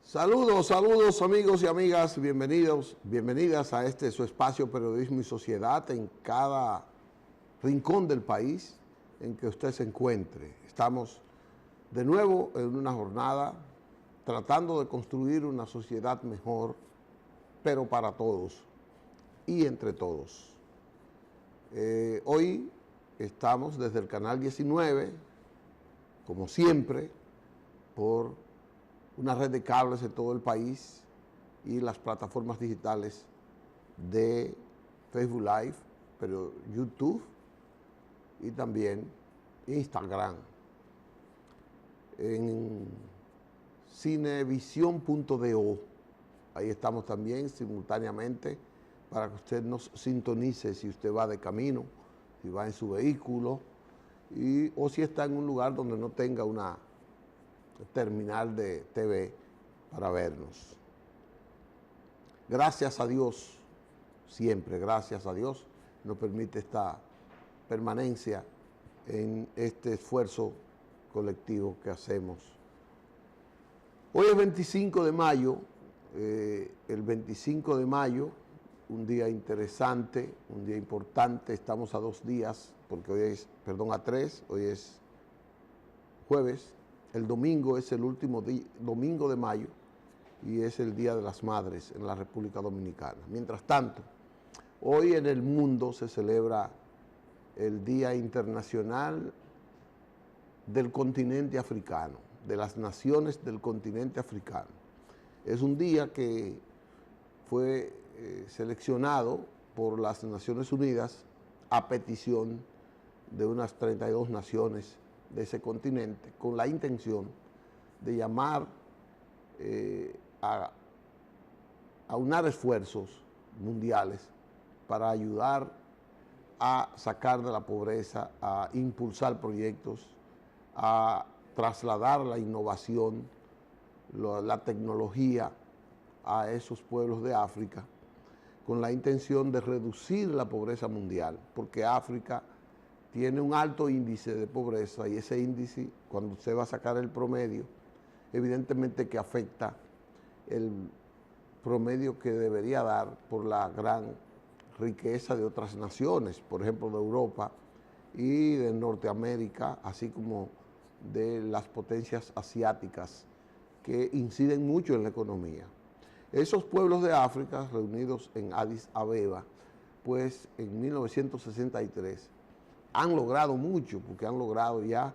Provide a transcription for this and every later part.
Saludos, saludos amigos y amigas, bienvenidas a este su espacio Periodismo y Sociedad en cada rincón del país en que usted se encuentre. Estamos de nuevo en una jornada tratando de construir una sociedad mejor, pero para todos y entre todos. Hoy estamos desde el canal 19, como siempre, por una red de cables de todo el país y las plataformas digitales de Facebook Live, pero YouTube y también Instagram. En cinevision.do, ahí estamos también simultáneamente para que usted nos sintonice si usted va de camino, si va en su vehículo o si está en un lugar donde no tenga una terminal de TV para vernos. Gracias a Dios, siempre gracias a Dios, nos permite esta permanencia en este esfuerzo colectivo que hacemos. Hoy es 25 de mayo, el 25 de mayo, un día interesante, un día importante, estamos a 2 días, porque hoy es, a 3, hoy es jueves. El domingo es el último domingo de mayo y es el Día de las Madres en la República Dominicana. Mientras tanto, hoy en el mundo se celebra el Día Internacional del Continente Africano, de las naciones del continente africano. Es un día que fue seleccionado por las Naciones Unidas a petición de unas 32 naciones de ese continente, con la intención de llamar a unar esfuerzos mundiales para ayudar a sacar de la pobreza, a impulsar proyectos, a trasladar la innovación, la tecnología a esos pueblos de África, con la intención de reducir la pobreza mundial, porque África tiene un alto índice de pobreza y ese índice, cuando usted va a sacar el promedio, evidentemente que afecta el promedio que debería dar por la gran riqueza de otras naciones, por ejemplo de Europa y de Norteamérica, así como de las potencias asiáticas que inciden mucho en la economía. Esos pueblos de África reunidos en Addis Abeba, pues en 1963, han logrado mucho, porque han logrado ya,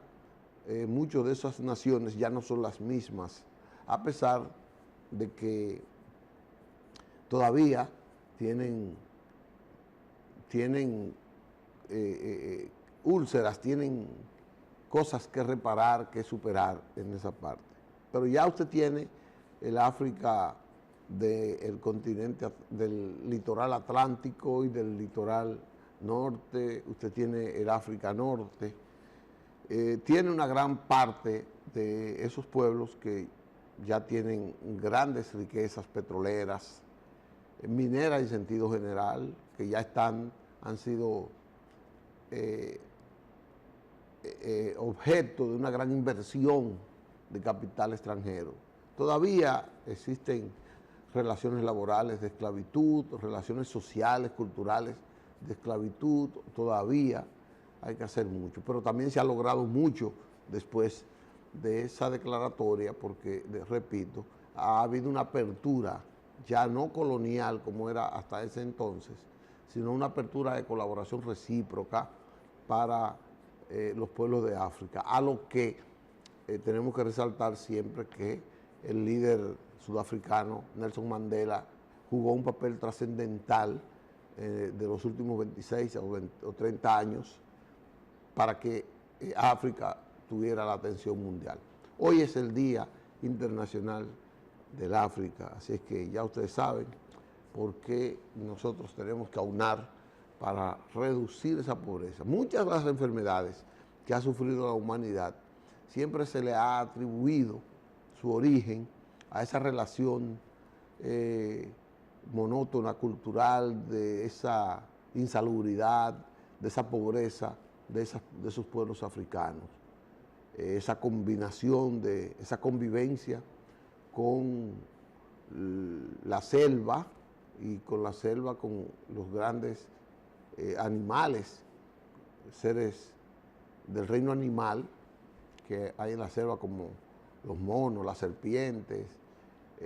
muchas de esas naciones ya no son las mismas, a pesar de que todavía tienen úlceras, tienen cosas que reparar, que superar en esa parte. Pero ya usted tiene el África del continente, del litoral atlántico y del litoral norte, usted tiene el África Norte, tiene una gran parte de esos pueblos que ya tienen grandes riquezas petroleras, mineras en sentido general, que ya han sido objeto de una gran inversión de capital extranjero. Todavía existen relaciones laborales de esclavitud, relaciones sociales, culturales de esclavitud, todavía hay que hacer mucho, pero también se ha logrado mucho después de esa declaratoria, porque, repito, ha habido una apertura ya no colonial como era hasta ese entonces, sino una apertura de colaboración recíproca para los pueblos de África, a lo que tenemos que resaltar siempre que el líder sudafricano Nelson Mandela jugó un papel trascendental de los últimos 26 o 30 años para que África tuviera la atención mundial. Hoy es el Día Internacional del África, así es que ya ustedes saben por qué nosotros tenemos que aunar para reducir esa pobreza. Muchas de las enfermedades que ha sufrido la humanidad siempre se le ha atribuido su origen a esa relación monótona, cultural, de esa insalubridad, de esa pobreza de esos pueblos africanos. Esa combinación, esa convivencia con la selva y con la selva con los grandes animales, seres del reino animal que hay en la selva como los monos, las serpientes,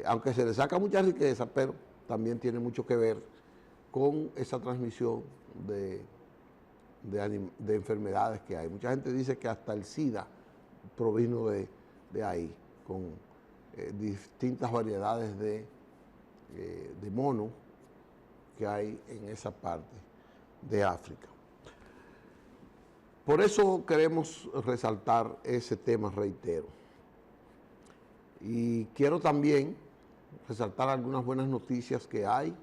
aunque se le saca mucha riqueza, pero también tiene mucho que ver con esa transmisión de enfermedades que hay. Mucha gente dice que hasta el SIDA provino de ahí, con distintas variedades de monos que hay en esa parte de África. Por eso queremos resaltar ese tema, reitero. Y quiero también resaltar algunas buenas noticias que hay.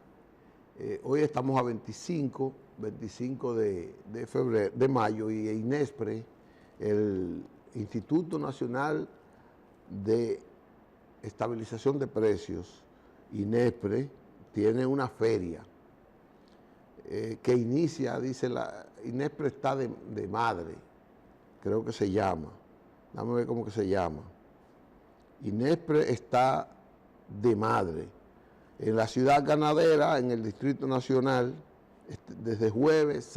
Hoy estamos a 25 de mayo, y INESPRE, el Instituto Nacional de Estabilización de Precios, INESPRE, tiene una feria que inicia, dice INESPRE está de madre, creo que se llama, dame ver cómo que se llama. INESPRE está de madre en la ciudad ganadera, en el Distrito Nacional, desde jueves,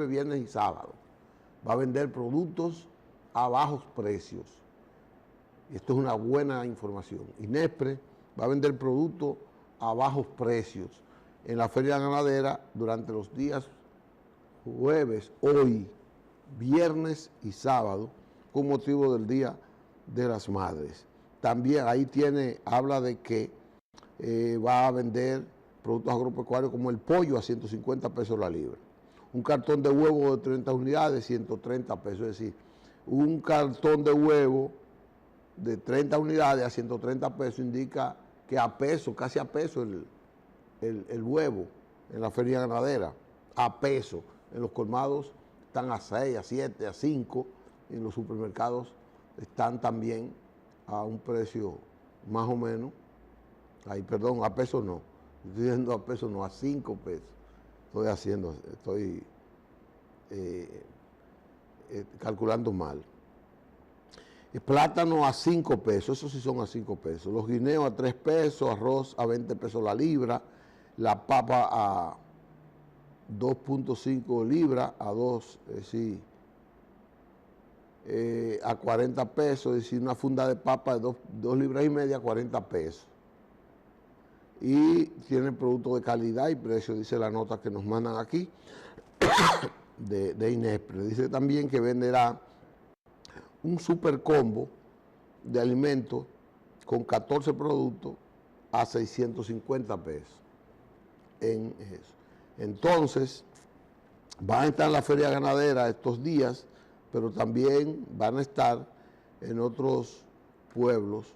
viernes y sábado. Va a vender productos a bajos precios. Y esto es una buena información. INESPRE va a vender productos a bajos precios en la feria ganadera durante los días jueves, hoy, viernes y sábado, con motivo del Día de las Madres. También ahí habla de que va a vender productos agropecuarios como el pollo a 150 pesos la libra. Un cartón de huevo de 30 unidades, 130 pesos. Es decir, un cartón de huevo de 30 unidades a 130 pesos indica que a peso, casi a peso el huevo en la feria ganadera. A peso. En los colmados están a 6, a 7, a 5. Y en los supermercados están también a un precio más o menos. Ay, perdón, a peso no. Estoy diciendo a peso no, a 5 pesos. Estoy calculando mal. El plátano a 5 pesos, esos sí son a 5 pesos. Los guineos a 3 pesos, arroz a 20 pesos la libra, la papa a 2.5 libras, a 2, a 40 pesos, es decir, una funda de papa de 2 libras y media, 40 pesos. Y tiene productos de calidad y precio, dice la nota que nos mandan aquí de INESPRE. Dice también que venderá un super combo de alimentos con 14 productos a 650 pesos en eso. Entonces, van a estar en la feria ganadera estos días, pero también van a estar en otros pueblos,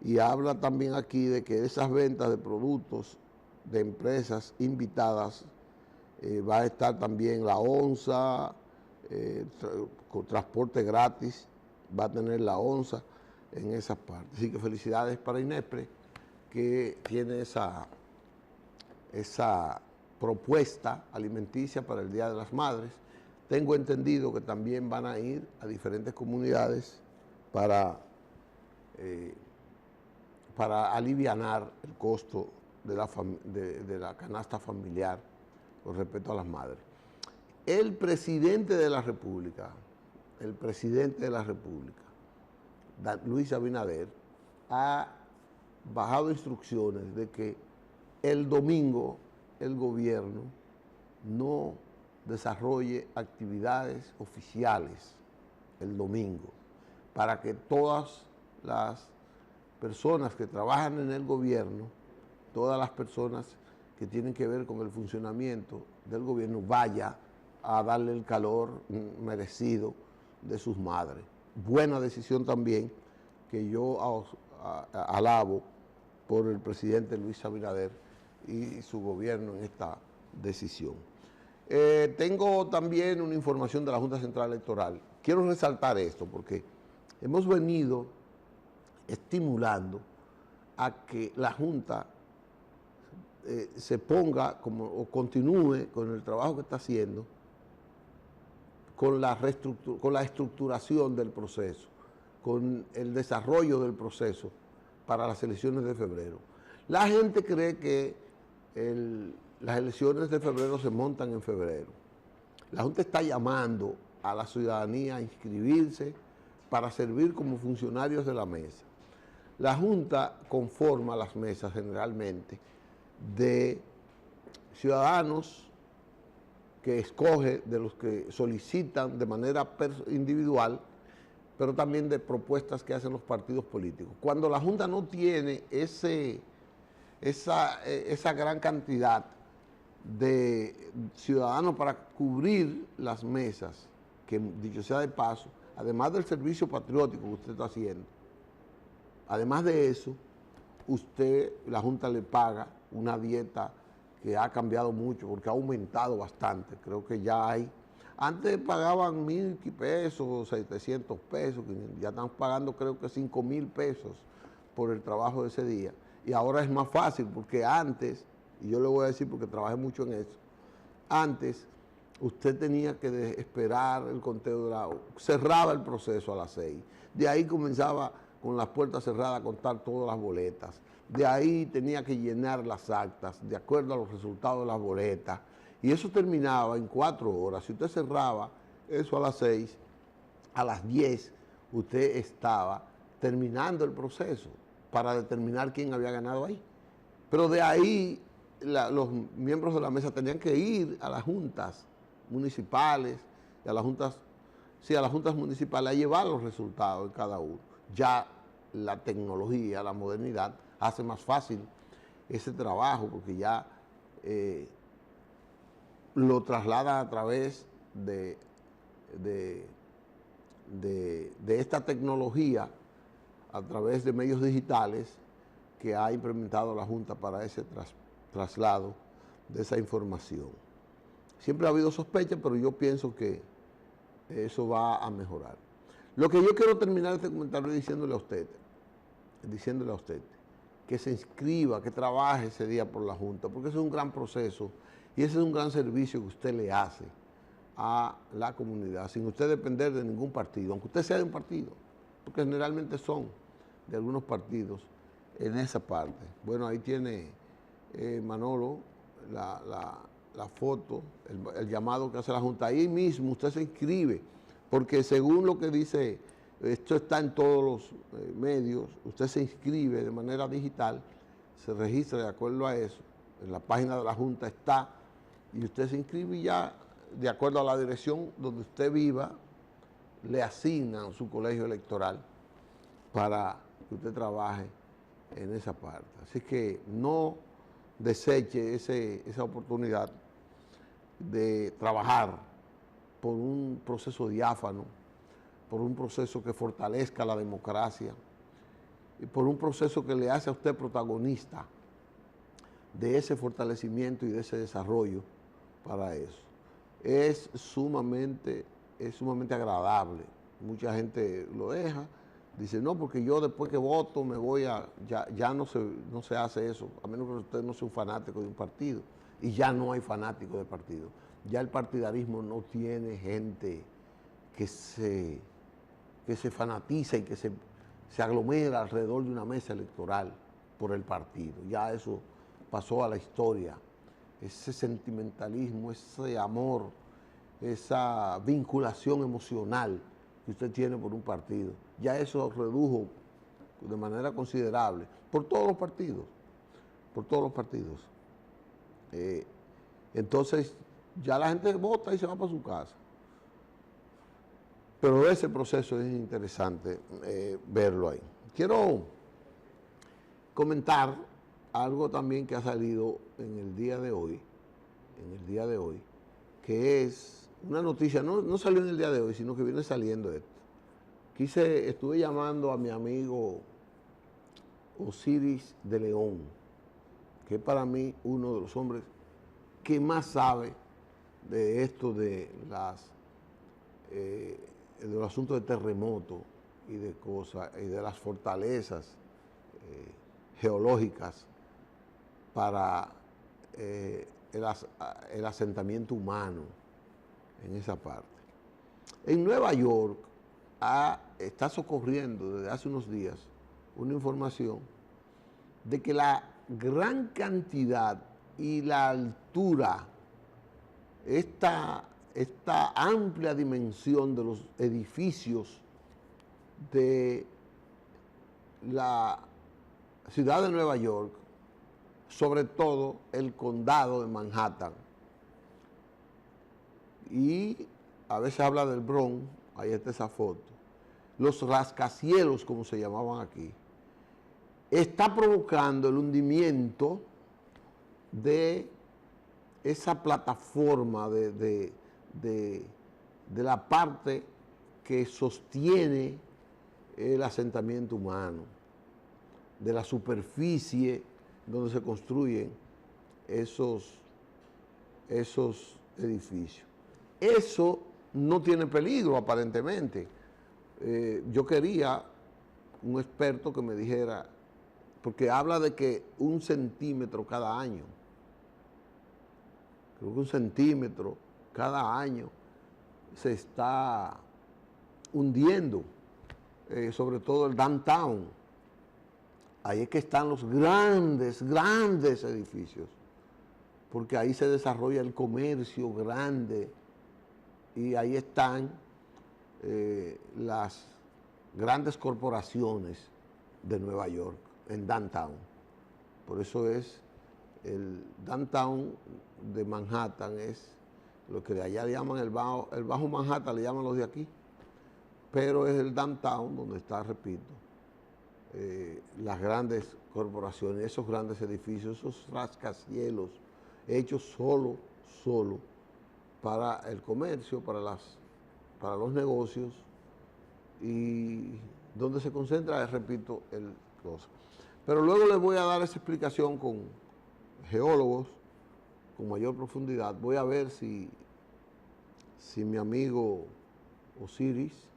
y habla también aquí de que esas ventas de productos de empresas invitadas va a estar también la ONSA, con transporte gratis, va a tener la ONSA en esas partes. Así que felicidades para INESPRE, que tiene esa propuesta alimenticia para el Día de las Madres. Tengo entendido que también van a ir a diferentes comunidades para alivianar el costo de la canasta familiar con respecto a las madres. El presidente de la República, Luis Abinader, ha bajado instrucciones de que el domingo el gobierno no desarrolle actividades oficiales el domingo, para que todas las personas que trabajan en el gobierno, todas las personas que tienen que ver con el funcionamiento del gobierno, vaya a darle el calor merecido de sus madres. Buena decisión también, que yo alabo por el presidente Luis Abinader y su gobierno en esta decisión. Tengo también una información de la Junta Central Electoral. Quiero resaltar esto porque hemos venido estimulando a que la Junta se ponga o continúe con el trabajo que está haciendo, con la estructuración del proceso, con el desarrollo del proceso para las elecciones de febrero. La gente cree que las elecciones de febrero se montan en febrero. La Junta está llamando a la ciudadanía a inscribirse para servir como funcionarios de la mesa. La Junta conforma las mesas generalmente de ciudadanos que escoge, de los que solicitan de manera individual, pero también de propuestas que hacen los partidos políticos. Cuando la Junta no tiene esa gran cantidad de ciudadanos para cubrir las mesas, que dicho sea de paso, además del servicio patriótico que usted está haciendo, además de eso, la Junta le paga una dieta que ha cambiado mucho porque ha aumentado bastante. Creo que ya antes pagaban 1.000 pesos, 700 pesos, ya están pagando creo que 5.000 pesos por el trabajo de ese día. Y ahora es más fácil porque antes, y yo le voy a decir porque trabajé mucho en eso, antes usted tenía que esperar el conteo cerraba el proceso a las 6. De ahí comenzaba con las puertas cerradas a contar todas las boletas. De ahí tenía que llenar las actas de acuerdo a los resultados de las boletas. Y eso terminaba en 4 horas. Si usted cerraba eso a las 6, a las 10 usted estaba terminando el proceso para determinar quién había ganado ahí. Pero de ahí los miembros de la mesa tenían que ir a las juntas municipales y a las juntas municipales a llevar los resultados de cada uno. Ya la tecnología, la modernidad hace más fácil ese trabajo porque ya lo trasladan a través de esta tecnología, a través de medios digitales que ha implementado la Junta para ese traslado de esa información. Siempre ha habido sospechas, pero yo pienso que eso va a mejorar. Lo que yo quiero terminar este comentario diciéndole a usted que se inscriba, que trabaje ese día por la Junta, porque ese es un gran proceso y ese es un gran servicio que usted le hace a la comunidad, sin usted depender de ningún partido, aunque usted sea de un partido, porque generalmente son de algunos partidos en esa parte. Bueno, ahí tiene Manolo la foto, el llamado que hace la Junta. Ahí mismo usted se inscribe, porque según lo que dice, esto está en todos los medios, usted se inscribe de manera digital, se registra de acuerdo a eso, en la página de la Junta está, y usted se inscribe y ya, de acuerdo a la dirección donde usted viva, le asignan su colegio electoral para que usted trabaje en esa parte. Así que no deseche esa oportunidad de trabajar por un proceso diáfano, por un proceso que fortalezca la democracia y por un proceso que le hace a usted protagonista de ese fortalecimiento y de ese desarrollo para eso. Es sumamente agradable. Mucha gente lo deja, dice, no, porque yo después que voto me voy a... Ya no se hace eso, a menos que usted no sea un fanático de un partido. Y ya no hay fanáticos de partido. Ya el partidarismo no tiene gente que se fanatiza y que se aglomera alrededor de una mesa electoral por el partido. Ya eso pasó a la historia. Ese sentimentalismo, ese amor, esa vinculación emocional que usted tiene por un partido, ya eso redujo de manera considerable por todos los partidos, entonces ya la gente vota y se va para su casa. Pero ese proceso es interesante verlo ahí. Quiero comentar algo también que ha salido en el día de hoy, que es una noticia, no salió en el día de hoy, sino que viene saliendo esto. Estuve llamando a mi amigo Osiris de León, que es para mí uno de los hombres que más sabe de esto de los asuntos de terremoto y de cosas, y de las fortalezas geológicas para el asentamiento humano en esa parte. En Nueva York está socorriendo desde hace unos días una información de que la gran cantidad y la altura, esta amplia dimensión de los edificios de la ciudad de Nueva York, sobre todo el condado de Manhattan, y a veces habla del Bronx, ahí está esa foto, los rascacielos, como se llamaban aquí, está provocando el hundimiento de esa plataforma de la parte que sostiene el asentamiento humano, de la superficie donde se construyen esos edificios. Eso no tiene peligro, aparentemente. Yo quería un experto que me dijera, porque habla de que 1 centímetro cada año, creo que 1 centímetro cada año se está hundiendo, sobre todo el downtown. Ahí es que están los grandes edificios, porque ahí se desarrolla el comercio grande y ahí están las grandes corporaciones de Nueva York, en downtown. Por eso es el downtown de Manhattan, es lo que de allá le llaman el bajo Manhattan, le llaman los de aquí, pero es el downtown donde está, repito, las grandes corporaciones, esos grandes edificios, esos rascacielos hechos solo para el comercio, para los negocios, y donde se concentra, repito, el cosa. Pero luego les voy a dar esa explicación con geólogos, con mayor profundidad. Voy a ver si mi amigo Osiris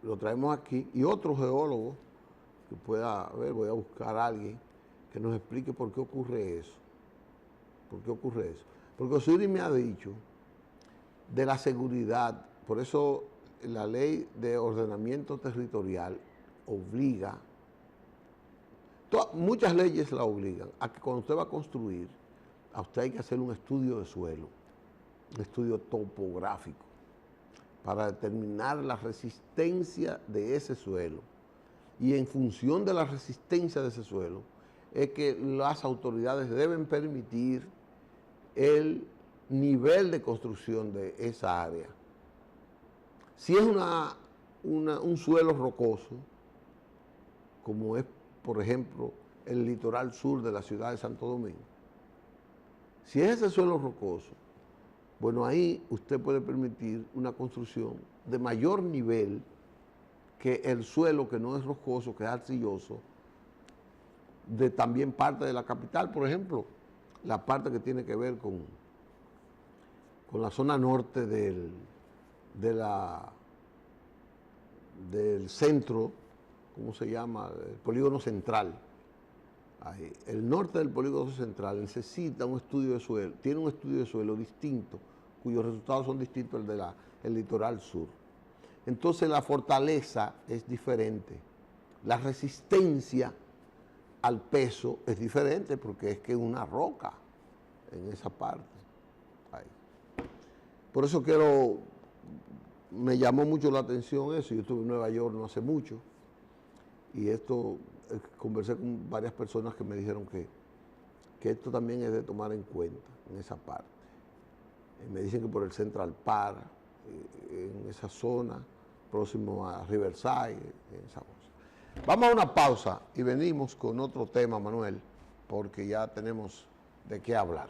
lo traemos aquí, y otro geólogo que pueda ver, voy a buscar a alguien que nos explique por qué ocurre eso. ¿Por qué ocurre eso? Porque Osiris me ha dicho de la seguridad, por eso la ley de ordenamiento territorial obliga, muchas leyes la obligan a que cuando usted va a construir, a usted hay que hacer un estudio de suelo, un estudio topográfico, para determinar la resistencia de ese suelo. Y en función de la resistencia de ese suelo, es que las autoridades deben permitir el nivel de construcción de esa área. Si es un suelo rocoso, como es, por ejemplo, el litoral sur de la ciudad de Santo Domingo, si es ese suelo rocoso, bueno, ahí usted puede permitir una construcción de mayor nivel que el suelo que no es rocoso, que es arcilloso, de también parte de la capital, por ejemplo, la parte que tiene que ver con la zona norte del centro, ¿cómo se llama? El polígono central. Ahí. El norte del polígono central necesita un estudio de suelo, tiene un estudio de suelo distinto, cuyos resultados son distintos al del litoral sur. Entonces la fortaleza es diferente, la resistencia al peso es diferente, porque es que es una roca en esa parte. Ahí. Por eso me llamó mucho la atención eso. Yo estuve en Nueva York no hace mucho, y esto, conversé con varias personas que me dijeron que esto también es de tomar en cuenta en esa parte. Me dicen que por el Central Park, en esa zona, próximo a Riverside, en esa cosa. Vamos a una pausa y venimos con otro tema, Manuel, porque ya tenemos de qué hablar.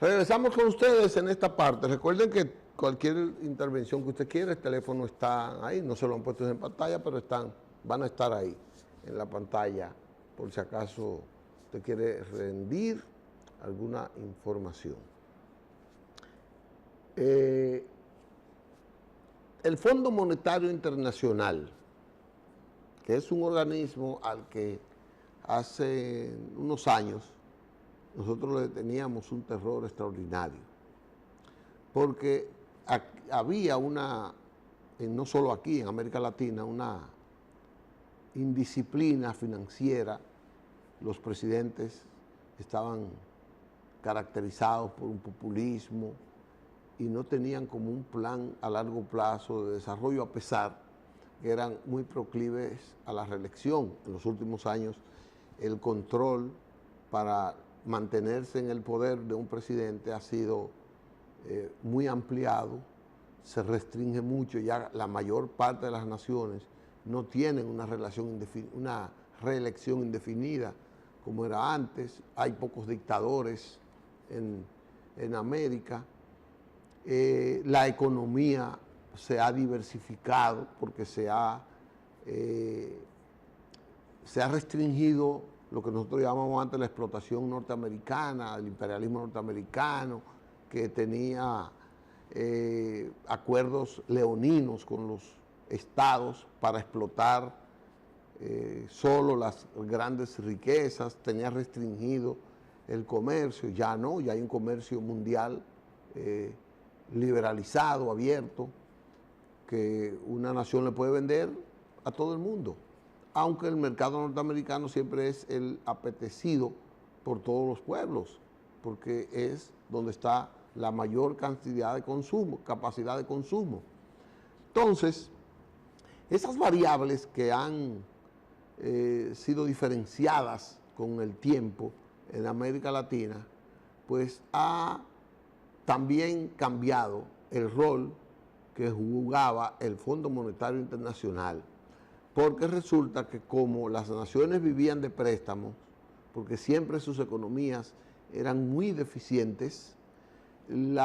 Regresamos con ustedes en esta parte. Recuerden que cualquier intervención que usted quiera, el teléfono está ahí, no se lo han puesto en pantalla, pero van a estar ahí en la pantalla, por si acaso usted quiere rendir alguna información. el Fondo Monetario Internacional, que es un organismo al que hace unos años nosotros le teníamos un terror extraordinario, porque había una, no solo aquí, en América Latina, una indisciplina financiera. Los presidentes estaban caracterizados por un populismo y no tenían como un plan a largo plazo de desarrollo, a pesar que eran muy proclives a la reelección. En los últimos años, el control para mantenerse en el poder de un presidente ha sido muy ampliado, se restringe mucho, ya la mayor parte de las naciones no tienen una reelección indefinida como era antes, hay pocos dictadores en América, la economía se ha diversificado porque se ha restringido lo que nosotros llamamos antes la explotación norteamericana, el imperialismo norteamericano, que tenía acuerdos leoninos con los estados para explotar solo las grandes riquezas, tenía restringido el comercio, ya no, ya hay un comercio mundial liberalizado, abierto, que una nación le puede vender a todo el mundo, aunque el mercado norteamericano siempre es el apetecido por todos los pueblos, porque es donde está la mayor cantidad de consumo, capacidad de consumo. Entonces, esas variables que han sido diferenciadas con el tiempo en América Latina, pues ha también cambiado el rol que jugaba el Fondo Monetario Internacional, porque resulta que como las naciones vivían de préstamos, porque siempre sus economías eran muy deficientes, el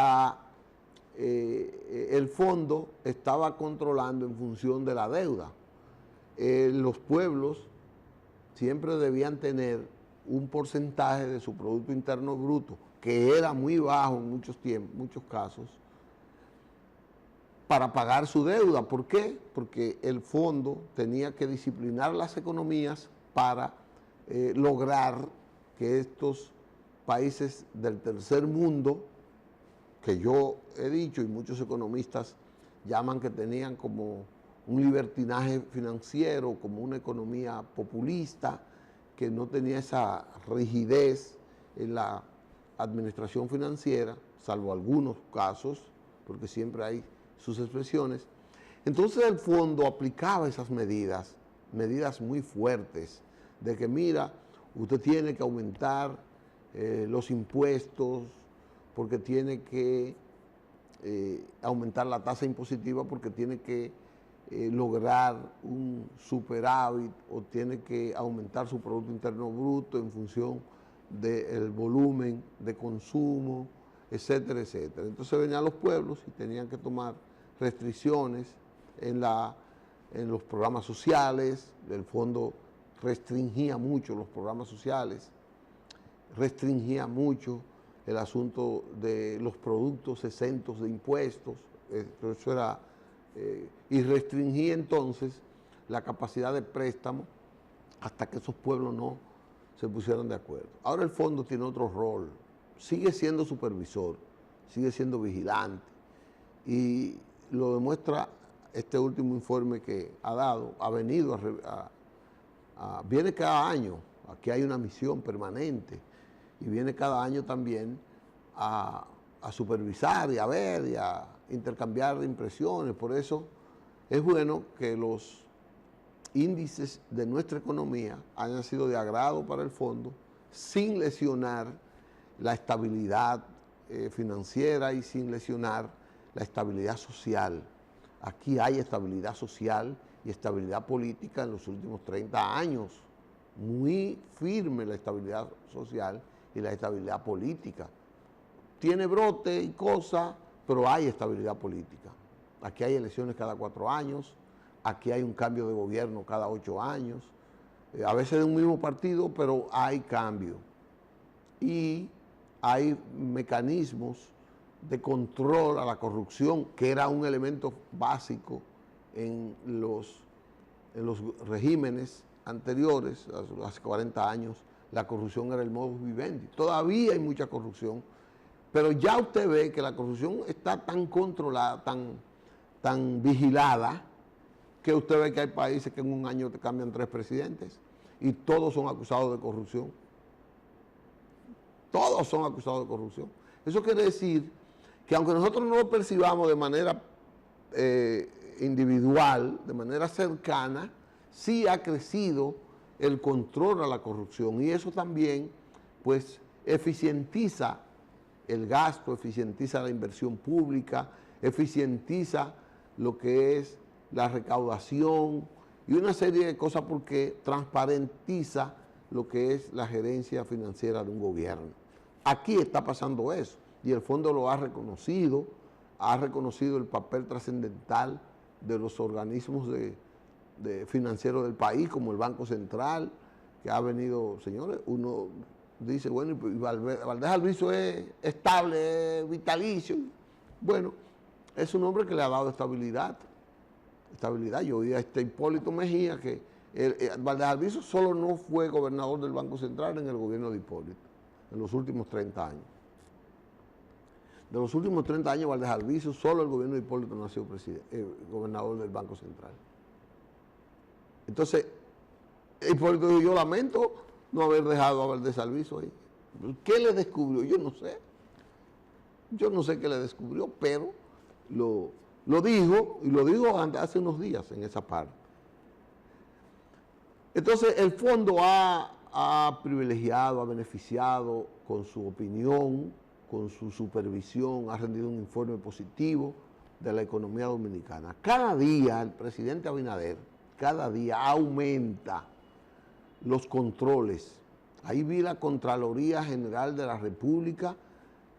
fondo estaba controlando en función de la deuda. Los pueblos siempre debían tener un porcentaje de su Producto Interno Bruto, que era muy bajo en muchos casos, para pagar su deuda. ¿Por qué? Porque el fondo tenía que disciplinar las economías para lograr que estos países del tercer mundo, que yo he dicho y muchos economistas llaman que tenían como un libertinaje financiero, como una economía populista, que no tenía esa rigidez en la administración financiera, salvo algunos casos, porque siempre hay sus expresiones. Entonces el fondo aplicaba esas medidas muy fuertes, de que mira, usted tiene que aumentar los impuestos, porque tiene que aumentar la tasa impositiva, porque tiene que lograr un superávit, o tiene que aumentar su Producto Interno Bruto en función del volumen de consumo, etcétera, etcétera. Entonces venían los pueblos y tenían que tomar restricciones en los programas sociales. El fondo restringía mucho los programas sociales, restringía mucho el asunto de los productos exentos de impuestos, eso era, y restringía entonces la capacidad de préstamo hasta que esos pueblos no se pusieran de acuerdo. Ahora el fondo tiene otro rol, sigue siendo supervisor, sigue siendo vigilante, y lo demuestra este último informe que ha dado, ha venido viene cada año, aquí hay una misión permanente, y viene cada año también a supervisar y a ver y a intercambiar impresiones. Por eso es bueno que los índices de nuestra economía hayan sido de agrado para el fondo, sin lesionar la estabilidad financiera y sin lesionar la estabilidad social. Aquí hay estabilidad social y estabilidad política en los últimos 30 años, muy firme la estabilidad social y la estabilidad política. Tiene brote y cosas, pero hay estabilidad política. Aquí hay elecciones cada 4 años, aquí hay un cambio de gobierno cada 8 años, a veces de un mismo partido, pero hay cambio. Y hay mecanismos de control a la corrupción, que era un elemento básico en los regímenes anteriores, hace 40 años, la corrupción era el modus vivendi. Todavía hay mucha corrupción, pero ya usted ve que la corrupción está tan controlada, tan vigilada, que usted ve que hay países que en un año te cambian 3 presidentes y todos son acusados de corrupción. Todos son acusados de corrupción. Eso quiere decir que aunque nosotros no lo percibamos de manera individual, de manera cercana, sí ha crecido el control a la corrupción, y eso también pues eficientiza el gasto, eficientiza la inversión pública, eficientiza lo que es la recaudación y una serie de cosas, porque transparentiza lo que es la gerencia financiera de un gobierno. Aquí está pasando eso, y el fondo lo ha reconocido el papel trascendental de los organismos financieros del país, como el Banco Central, que ha venido, señores, uno dice, bueno, y Valdés Alviso es estable, es vitalicio. Bueno, es un hombre que le ha dado estabilidad. Yo oí a Hipólito Mejía que Valdés Alviso solo no fue gobernador del Banco Central en el gobierno de Hipólito, en los últimos 30 años. De los últimos 30 años, Valdés Alviso, solo el gobierno de Hipólito no ha sido gobernador del Banco Central. Entonces, Hipólito dijo, yo lamento no haber dejado a Valdés Alviso ahí. ¿Qué le descubrió? Yo no sé. Yo no sé qué le descubrió, pero lo dijo, y lo dijo hace unos días en esa parte. Entonces, el fondo ha privilegiado, ha beneficiado con su opinión, con su supervisión, ha rendido un informe positivo de la economía dominicana. Cada día el presidente Abinader, cada día aumenta los controles. Ahí vi la Contraloría General de la República,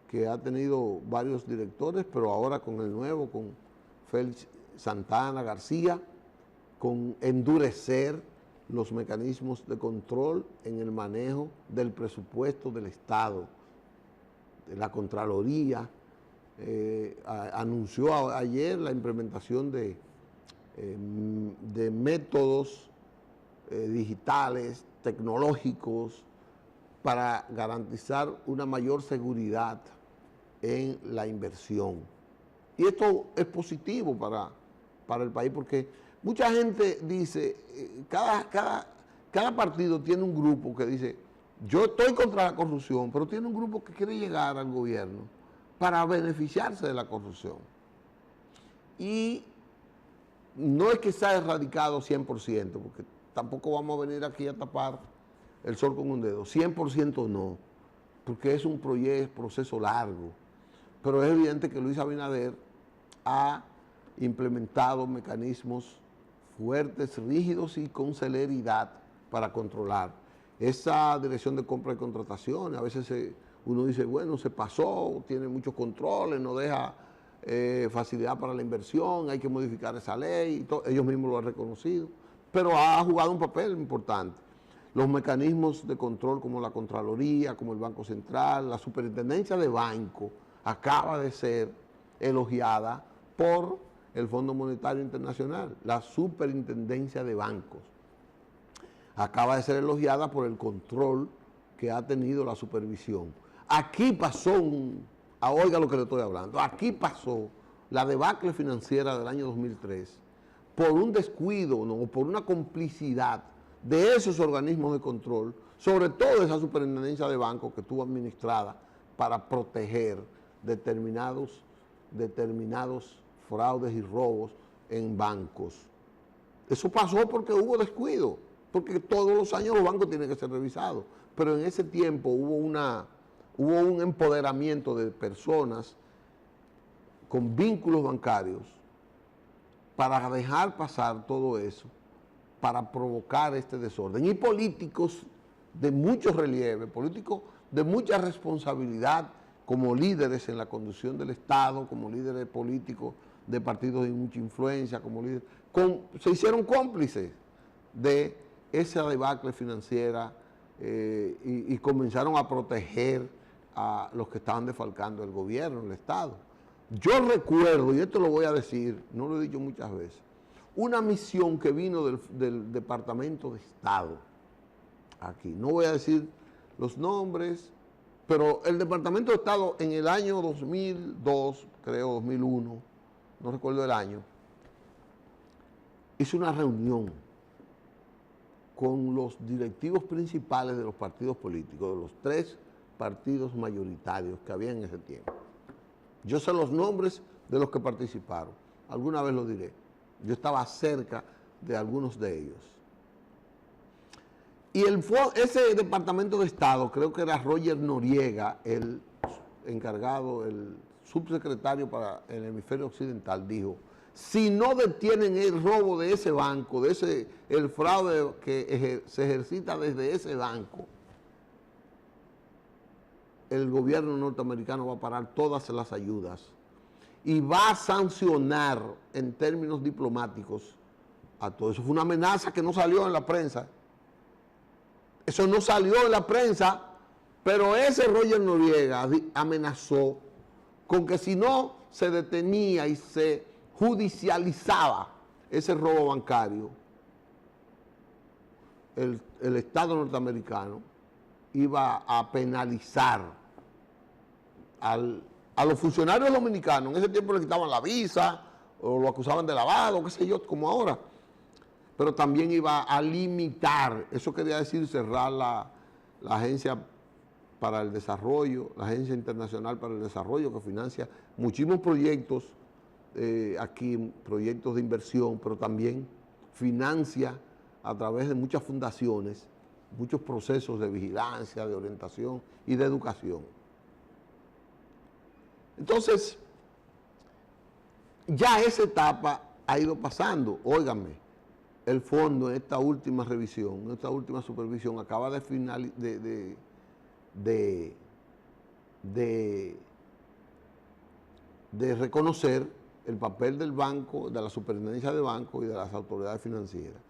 que ha tenido varios directores, pero ahora con el nuevo, con Félix Santana García, con endurecer los mecanismos de control en el manejo del presupuesto del Estado. La Contraloría anunció ayer la implementación de métodos digitales, tecnológicos, para garantizar una mayor seguridad en la inversión. Y esto es positivo para el país, porque mucha gente dice, cada partido tiene un grupo que dice, yo estoy contra la corrupción, pero tiene un grupo que quiere llegar al gobierno para beneficiarse de la corrupción. Y no es que sea erradicado 100%, porque tampoco vamos a venir aquí a tapar el sol con un dedo. 100% no, porque es un proceso largo. Pero es evidente que Luis Abinader ha implementado mecanismos fuertes, rígidos y con celeridad para controlar. Esa dirección de compra y contrataciones, a veces uno dice, bueno, se pasó, tiene muchos controles, no deja facilidad para la inversión, hay que modificar esa ley, ellos mismos lo han reconocido, pero ha jugado un papel importante. Los mecanismos de control como la Contraloría, como el Banco Central, la Superintendencia de Banco, acaba de ser elogiada por el Fondo Monetario Internacional, la Superintendencia de Bancos. Acaba de ser elogiada por el control que ha tenido la supervisión. Aquí pasó oiga lo que le estoy hablando, aquí pasó la debacle financiera del año 2003 por un descuido, ¿no?, por una complicidad de esos organismos de control, sobre todo esa superintendencia de bancos que estuvo administrada para proteger determinados fraudes y robos en bancos. Eso pasó porque hubo descuido, porque todos los años los bancos tienen que ser revisados, pero en ese tiempo hubo un empoderamiento de personas con vínculos bancarios para dejar pasar todo eso, para provocar este desorden. Y políticos de mucho relieve, políticos de mucha responsabilidad, como líderes en la conducción del Estado, como líderes políticos de partidos de mucha influencia, como líderes, se hicieron cómplices de esa debacle financiera y comenzaron a proteger a los que estaban defalcando el gobierno, el Estado. Yo recuerdo, y esto lo voy a decir, no lo he dicho muchas veces, una misión que vino del Departamento de Estado aquí. No voy a decir los nombres, pero el Departamento de Estado en el año 2002, creo 2001, no recuerdo el año, hizo una reunión con los directivos principales de los partidos políticos, de los 3 partidos mayoritarios que había en ese tiempo. Yo sé los nombres de los que participaron, alguna vez lo diré. Yo estaba cerca de algunos de ellos. Y ese Departamento de Estado, creo que era Roger Noriega, el encargado, el subsecretario para el hemisferio occidental, dijo: si no detienen el robo de ese banco, el fraude que se ejercita desde ese banco, el gobierno norteamericano va a parar todas las ayudas y va a sancionar en términos diplomáticos a todo eso. Fue una amenaza que no salió en la prensa. Eso no salió en la prensa, pero ese Roger Noriega amenazó con que si no se detenía y se judicializaba ese robo bancario, el Estado norteamericano iba a penalizar a los funcionarios dominicanos. En ese tiempo le quitaban la visa o lo acusaban de lavado, qué sé yo, como ahora. Pero también iba a limitar, eso quería decir cerrar la Agencia para el Desarrollo, la Agencia Internacional para el Desarrollo, que financia muchísimos proyectos aquí, proyectos de inversión, pero también financia a través de muchas fundaciones muchos procesos de vigilancia, de orientación y de educación. Entonces, ya esa etapa ha ido pasando. Óigame, el fondo en esta última revisión, en esta última supervisión, acaba de reconocer el papel del banco, de la superintendencia de banco y de las autoridades financieras.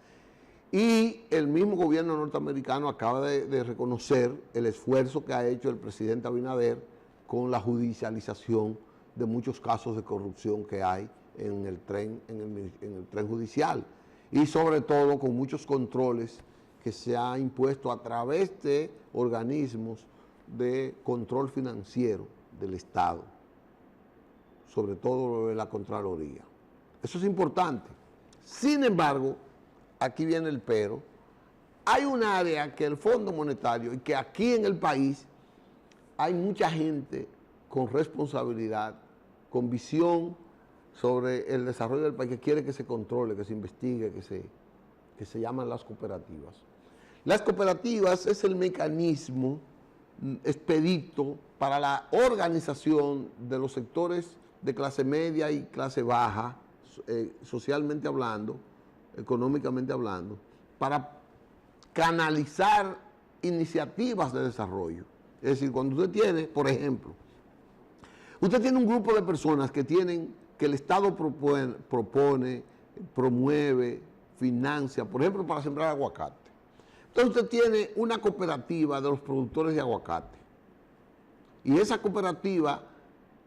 Y el mismo gobierno norteamericano acaba de reconocer el esfuerzo que ha hecho el presidente Abinader con la judicialización de muchos casos de corrupción que hay en el tren judicial, y sobre todo con muchos controles que se ha impuesto a través de organismos de control financiero del Estado, sobre todo la Contraloría. Eso es importante. Sin embargo, aquí viene el pero, hay un área que el Fondo Monetario, y que aquí en el país hay mucha gente con responsabilidad, con visión sobre el desarrollo del país, que quiere que se controle, que se investigue, que se llaman las cooperativas. Las cooperativas es el mecanismo expedito para la organización de los sectores de clase media y clase baja, socialmente hablando, económicamente hablando, para canalizar iniciativas de desarrollo. Es decir, cuando usted tiene, por ejemplo, usted tiene un grupo de personas que el Estado propone, promueve, financia, por ejemplo, para sembrar aguacate. Entonces usted tiene una cooperativa de los productores de aguacate. Y esa cooperativa,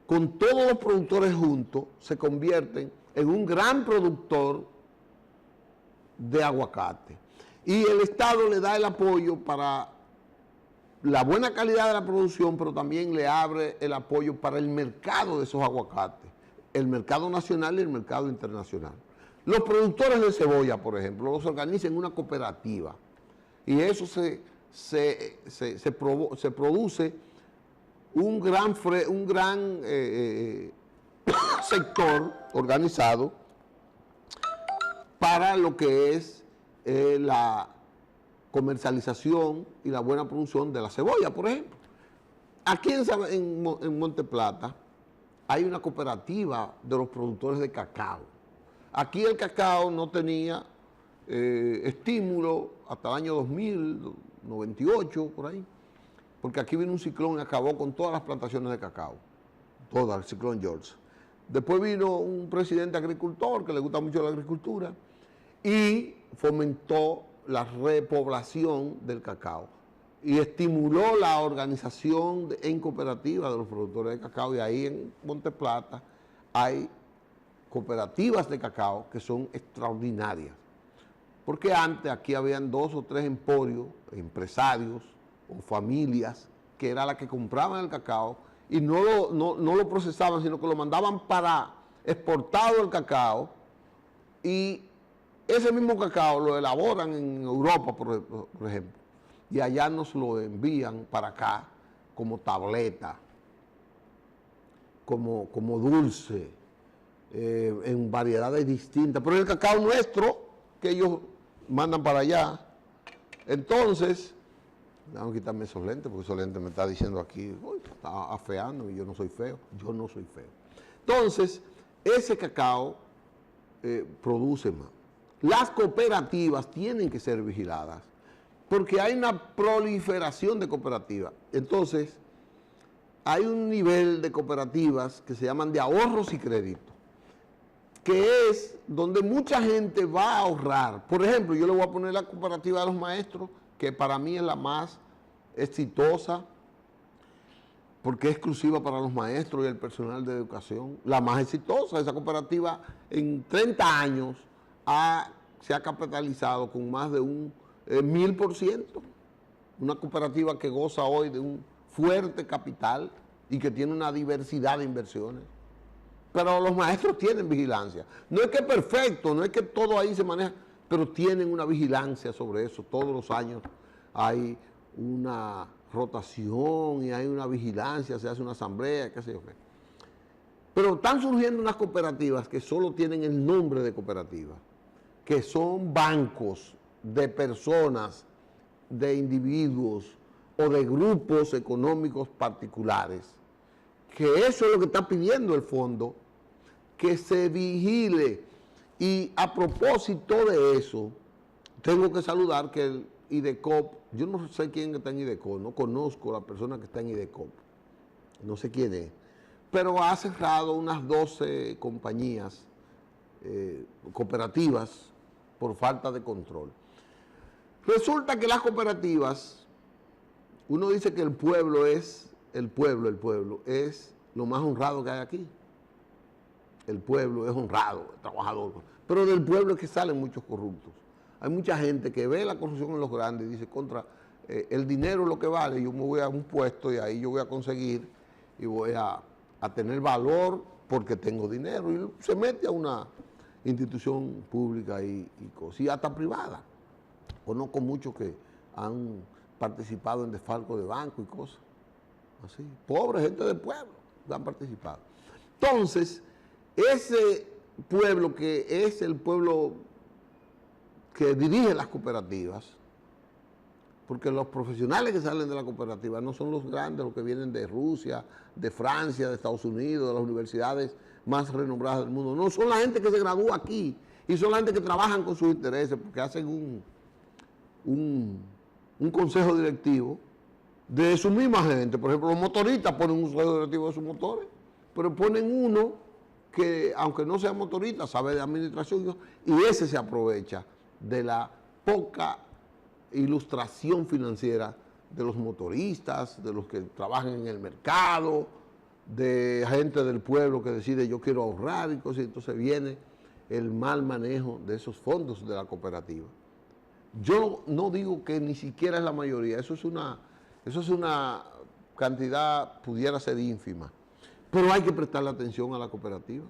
con todos los productores juntos, se convierten en un gran productor de aguacate. Y el Estado le da el apoyo para la buena calidad de la producción, pero también le abre el apoyo para el mercado de esos aguacates, el mercado nacional y el mercado internacional. Los productores de cebolla, por ejemplo, los organizan en una cooperativa, y eso se produce un gran sector organizado para lo que es la comercialización y la buena producción de la cebolla, por ejemplo. Aquí en Monte Plata hay una cooperativa de los productores de cacao. Aquí el cacao no tenía estímulo hasta el año 2000, 98, por ahí, porque aquí vino un ciclón y acabó con todas las plantaciones de cacao, todas, el ciclón George. Después vino un presidente agricultor que le gusta mucho la agricultura y fomentó la repoblación del cacao. y estimuló la organización en cooperativa de los productores de cacao, y ahí en Monte Plata hay cooperativas de cacao que son extraordinarias. Porque antes aquí habían 2 o 3 emporios, empresarios o familias, que era la que compraban el cacao y no lo procesaban, sino que lo mandaban para exportado el cacao, y ese mismo cacao lo elaboran en Europa, por ejemplo, y allá nos lo envían para acá como tableta, como dulce, en variedades distintas. Pero el cacao nuestro, que ellos mandan para allá, entonces, déjame quitarme esos lentes, porque esos lentes me está diciendo aquí, uy, está afeando, y yo no soy feo. Yo no soy feo. Entonces, ese cacao produce más. Las cooperativas tienen que ser vigiladas, porque hay una proliferación de cooperativas. Entonces, hay un nivel de cooperativas que se llaman de ahorros y créditos, que es donde mucha gente va a ahorrar. Por ejemplo, yo le voy a poner la cooperativa de los maestros, que para mí es la más exitosa, porque es exclusiva para los maestros y el personal de educación. La más exitosa, esa cooperativa en 30 años se ha capitalizado con más de un 1000%. Una cooperativa que goza hoy de un fuerte capital y que tiene una diversidad de inversiones. Pero los maestros tienen vigilancia. No es que es perfecto, no es que todo ahí se maneja, pero tienen una vigilancia sobre eso. Todos los años hay una rotación y hay una vigilancia, se hace una asamblea, qué sé yo qué. Pero están surgiendo unas cooperativas que solo tienen el nombre de cooperativa, que son bancos de personas, de individuos o de grupos económicos particulares, que eso es lo que está pidiendo el fondo, que se vigile. Y a propósito de eso, tengo que saludar que el IDECOP, yo no sé quién está en IDECOP, no conozco a la persona que está en IDECOP, no sé quién es, pero ha cerrado unas 12 compañías cooperativas por falta de control. Resulta que las cooperativas, uno dice que el pueblo es lo más honrado que hay aquí. El pueblo es honrado, trabajador, pero del pueblo es que salen muchos corruptos. Hay mucha gente que ve la corrupción en los grandes y dice, el dinero es lo que vale, yo me voy a un puesto y ahí yo voy a conseguir y voy a tener valor porque tengo dinero, y se mete a una institución pública y cosas, y hasta privada. Conozco muchos que han participado en desfalco de banco y cosas así. Pobre gente del pueblo que han participado. Entonces, ese pueblo que es el pueblo que dirige las cooperativas, porque los profesionales que salen de la cooperativa no son los grandes, los que vienen de Rusia, de Francia, de Estados Unidos, de las universidades más renombradas del mundo. No, son la gente que se gradúa aquí y son la gente que trabajan con sus intereses, porque hacen un consejo directivo de su misma gente. Por ejemplo, los motoristas ponen un consejo directivo de sus motores, pero ponen uno que, aunque no sea motorista, sabe de administración, y ese se aprovecha de la poca ilustración financiera de los motoristas, de los que trabajan en el mercado, de gente del pueblo que decide yo quiero ahorrar y cosas, y entonces viene el mal manejo de esos fondos de la cooperativa. Yo no digo que ni siquiera es la mayoría, eso es una cantidad, pudiera ser ínfima, pero hay que prestarle atención a la cooperativa.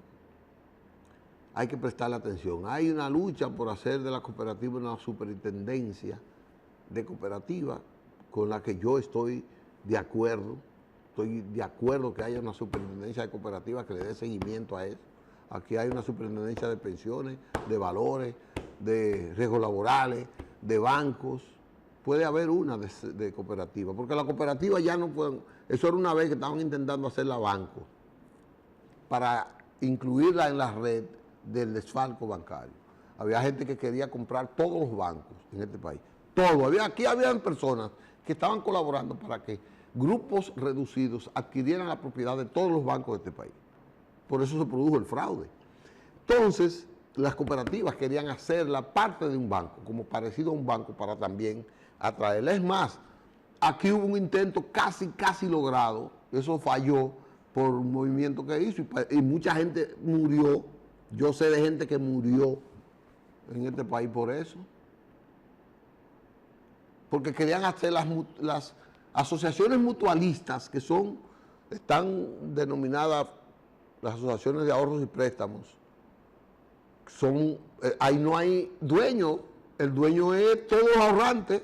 Hay que prestarle atención. Hay una lucha por hacer de la cooperativa una superintendencia de cooperativa, con la que yo estoy de acuerdo. Estoy de acuerdo que haya una superintendencia de cooperativas que le dé seguimiento a eso. Aquí hay una superintendencia de pensiones, de valores, de riesgos laborales, de bancos. Puede haber una de cooperativa, porque la cooperativa ya no pueden. Eso era una vez que estaban intentando hacerla banco, para incluirla en la red del desfalco bancario. Había gente que quería comprar todos los bancos en este país. Todo. Aquí habían personas que estaban colaborando para que grupos reducidos adquirieran la propiedad de todos los bancos de este país. Por eso se produjo el fraude. Entonces, las cooperativas querían hacerla parte de un banco, como parecido a un banco, para también atraerla. Es más, aquí hubo un intento casi logrado, eso falló por un movimiento que hizo y mucha gente murió. Yo sé de gente que murió en este país por eso. Porque querían hacer las asociaciones mutualistas, que están denominadas las asociaciones de ahorros y préstamos. Ahí no hay dueño, el dueño es todos los ahorrantes.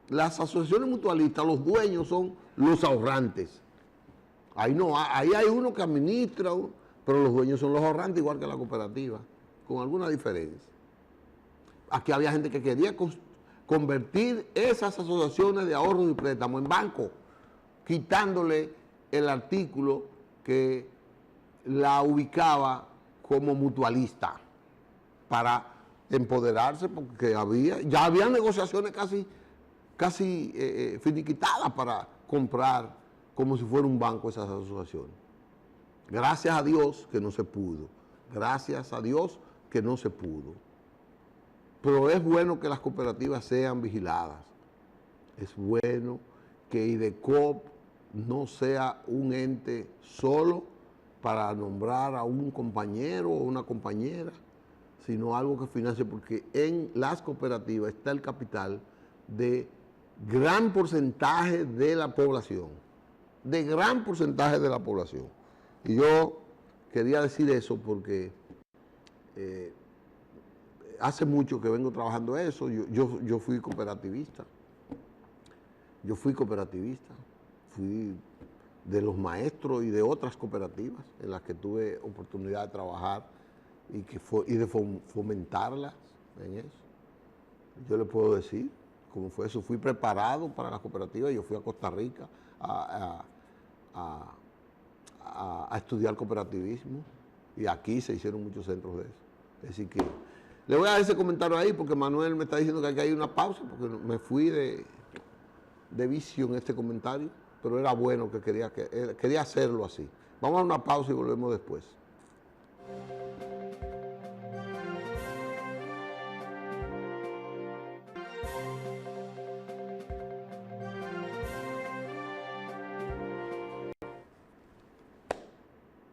Las asociaciones mutualistas, los dueños son los ahorrantes. Ahí no, ahí hay uno que administra, pero los dueños son los ahorrantes, igual que la cooperativa, con alguna diferencia. Aquí había gente que quería convertir esas asociaciones de ahorros y préstamos en banco, quitándole el artículo que la ubicaba como mutualista para empoderarse, porque ya había negociaciones casi finiquitadas para comprar como si fuera un banco esas asociaciones. Gracias a Dios que no se pudo. Gracias a Dios que no se pudo. Pero es bueno que las cooperativas sean vigiladas. Es bueno que IDECOP no sea un ente solo para nombrar a un compañero o una compañera, sino algo que financie, porque en las cooperativas está el capital de gran porcentaje de la población, de gran porcentaje de la población. Y yo quería decir eso porque hace mucho que vengo trabajando eso. Yo fui cooperativista. Fui de los maestros y de otras cooperativas en las que tuve oportunidad de trabajar y de fomentarlas en eso. Yo le puedo decir cómo fue eso. Fui preparado para las cooperativas. Yo fui a Costa Rica a estudiar cooperativismo y aquí se hicieron muchos centros de eso. Así que le voy a dar ese comentario ahí porque Manuel me está diciendo que aquí hay una pausa porque me fui de vicio en este comentario, pero era bueno que quería hacerlo así. Vamos a una pausa y volvemos después.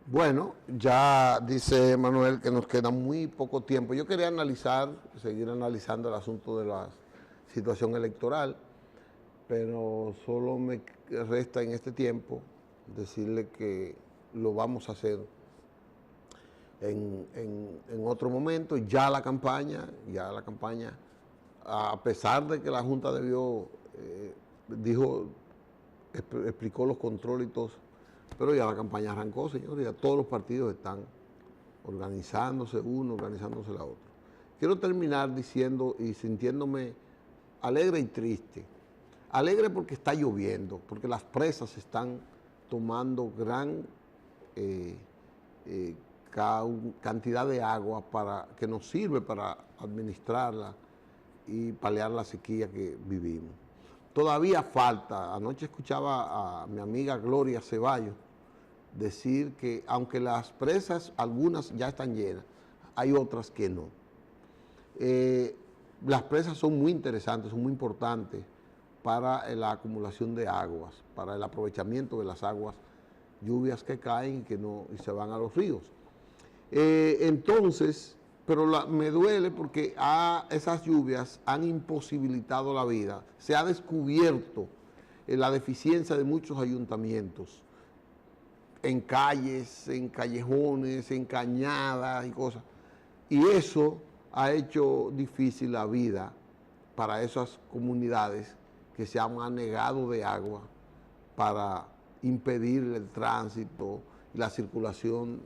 Bueno, ya dice Manuel que nos queda muy poco tiempo. Yo quería seguir analizando el asunto de la situación electoral, pero solo me resta en este tiempo decirle que lo vamos a hacer en otro momento. Ya la campaña, a pesar de que la Junta explicó los controles y todo, pero ya la campaña arrancó, señores, ya todos los partidos están organizándose uno, organizándose la otra. Quiero terminar diciendo y sintiéndome alegre y triste. Alegre porque está lloviendo, porque las presas están tomando gran cantidad de agua que nos sirve para administrarla y paliar la sequía que vivimos. Todavía falta, anoche escuchaba a mi amiga Gloria Ceballos decir que aunque las presas, algunas ya están llenas, hay otras que no. Las presas son muy interesantes, son muy importantes para la acumulación de aguas, para el aprovechamiento de las aguas lluvias que caen y se van a los ríos. Pero me duele porque esas lluvias han imposibilitado la vida. Se ha descubierto la deficiencia de muchos ayuntamientos en calles, en callejones, en cañadas y cosas. Y eso ha hecho difícil la vida para esas comunidades que se han anegado de agua para impedir el tránsito y la circulación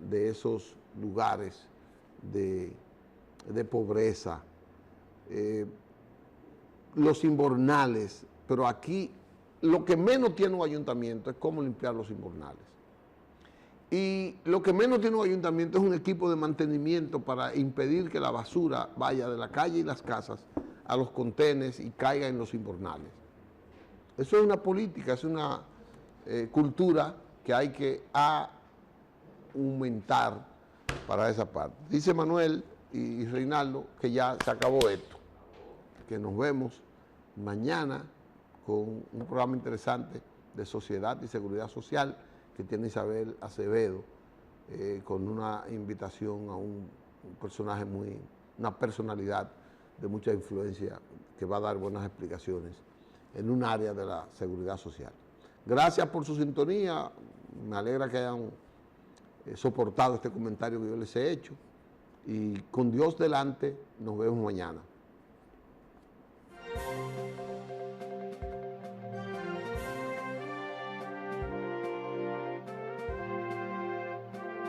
de esos lugares de pobreza. Los invernales, pero aquí lo que menos tiene un ayuntamiento es cómo limpiar los invernales. Y lo que menos tiene un ayuntamiento es un equipo de mantenimiento para impedir que la basura vaya de la calle y las casas a los contenes y caiga en los invernales. Eso es una política, es una cultura que hay que aumentar para esa parte. Dice Manuel y Reinaldo que ya se acabó esto, que nos vemos mañana con un programa interesante de sociedad y seguridad social que tiene Isabel Acevedo, con una invitación a un personaje una personalidad de mucha influencia que va a dar buenas explicaciones en un área de la seguridad social. Gracias por su sintonía, me alegra que hayan soportado este comentario que yo les he hecho y con Dios delante nos vemos mañana.